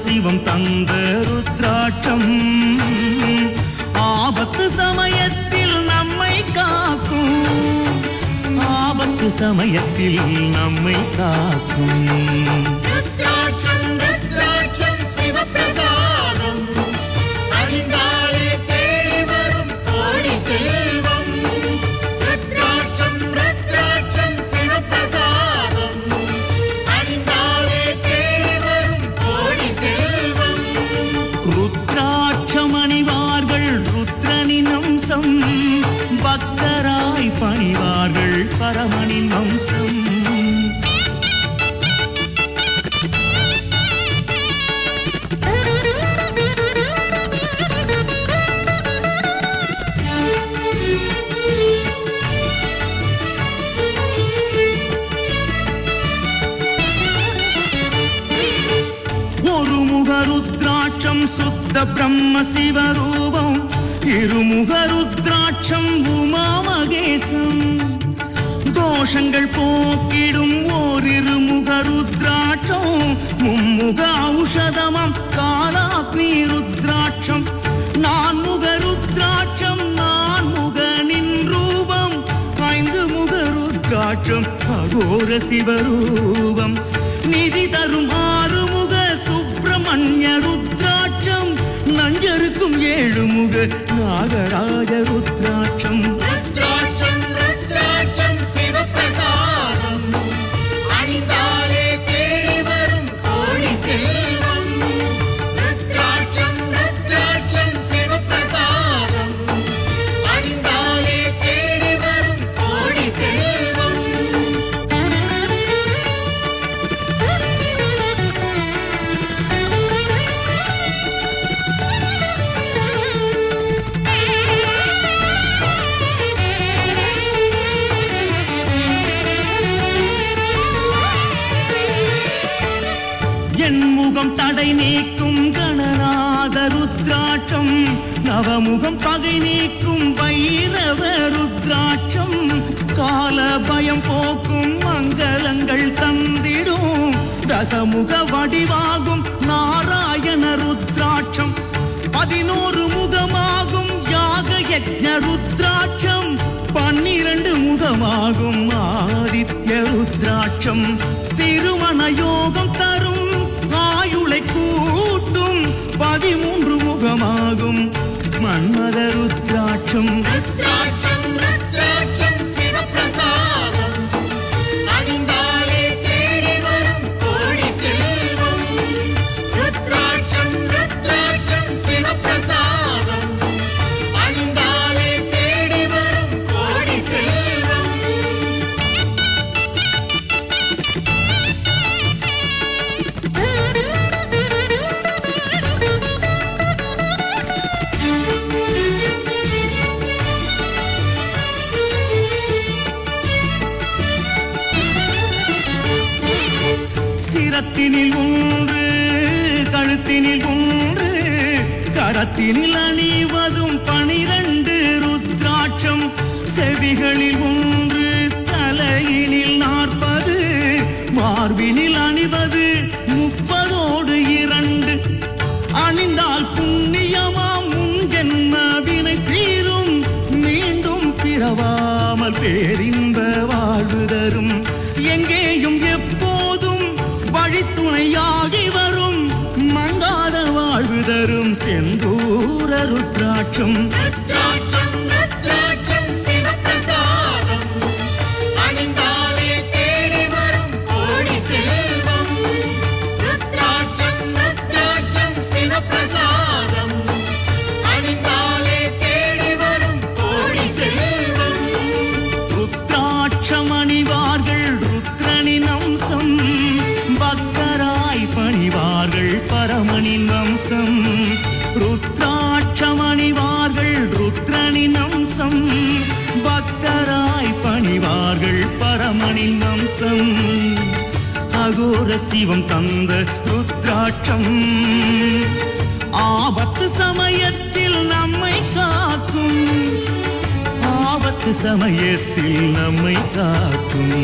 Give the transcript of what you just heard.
சிவம் தந்த ருத்ராட்சம் ஆபத்து சமயத்தில் நம்மை காக்கும், ஆபத்து சமயத்தில் நம்மை காக்கும். ருத்ராட்சம் ருத்ராட்சம் சிவப்பிரசாதம் அணிந்தாலே தேடி வரும் கோடி செல்வம். ருத்ராட்சம் ருத்ராட்சம் சிவப்பிரசாதம் அணிந்தாலே தேடி வரும் கோடி செல்வம். ருத்ராட்சம் அணிவார்கள் ருத்ரனின் அம்சம், பக்தராய் பணிவார்கள் பரமனின் வம்சம். ஒருமுக ருத்ராட்சம் சுத்த பிரம்ம சிவரூபம், இருமுக ருத்ராட்சம் உமா மகேசம். தோஷங்கள் போக்கிடும் ஓரிருமுக ருத்ராட்சம், மும்முக ஔஷதமம் காலாக்னி ருத்ராட்சம். நான்முக ருத்ராட்சம் நான்முகனின் ரூபம், ஐந்து முக ருத்ராட்சம் அகோர சிவரூபம். நிதி தரும் ஆறுமுக சுப்பிரமணிய ருத்ராட்சம், நஞ்சருக்கும் ஏழுமுக நாகராஜ ருத்ராட்சம். ருத்ராட்சம் ருத்ராட்சம் சிவப்பிரசாதம் அணிந்தாலே தேடி வரும் கோடி செல்வம். ருத்ராட்சம் ருத்ராட்சம் சிவப்பிரசாதம் அணிந்தாலே தேடி வரும் கோடி செல்வம். என்முகம் தடை நீக்கும் கணநாத ருத்ராட்சம், நவமுகம் பகை நீக்கும் வைரவ ருத்ராட்சம். கால பயம் போக்கும் மங்களங்கள் தந்திடும் தசமுக வடிவாகும் நாராயண ருத்ராட்சம். 11 முகமாகும் யாக யஜ்ஞ ருத்ராட்சம், 12 முகமாகும் ஆதித்ய ருத்ராட்சம். திருமண யோகம் தரும் ஆயுளை கூட்டும் 13 முகமாகும் மன்மத ருத்ராட்சம். ருத்ராட்சம் ருத்ராட்சம் சிவப்பிரசாதம் அணிந்தாலே தேடி வரும் கோடி செல்வம். ருத்ராட்சம் ருத்ராட்சம் சிவப்பிரசாதம் அணிந்தாலே தேடி வரும் கோடி செல்வம். சிரத்தினில் ஒன்று கழுத்தினில் ஒன்று, கரத்தினில் அணிவதும் 12 ருத்ராட்சம். செவிகளில் ஒன்று தலையினில் 40, மார்பினில் அணிவது 30ஓடு 2. அணிந்தால் புண்ணியமாம் முன் ஜென்ம வினை தீரும், மீண்டும் பிறவாமல் பேரின்ப வாழ்வு தரும். எங்கேயும் எப்போதும் வழித்துணையாகி வரும், மங்காத வாழ்வு தரும் செந்தூர ருத்ராட்சம். ருத்ராட்சம் ருத்ராட்சம் சிவப்பிரசாதம் அணிந்தாலே தேடி வரும் கோடி செல்வம். ருத்ராட்சம் ருத்ராட்சம் சிவப்பிரசாதம் அணிந்தாலே தேடி வரும் கோடி செல்வம். ருத்ராட்சம் அணிவார்கள் ருத்ரனின் அம்சம், பக்தராய் பணிவார்கள் பரமனின் வம்சம். ருத்ராட்சம் அணிவார்கள் ருத்ரனின் அம்சம், பக்தராய் பணிவார்கள் பரமனின் வம்சம். அகோர சிவம் தந்த ருத்ராட்சம் ஆபத்து சமயத்தில் நம்மை காக்கும், ஆபத்து சமயத்தில் நம்மை காக்கும்.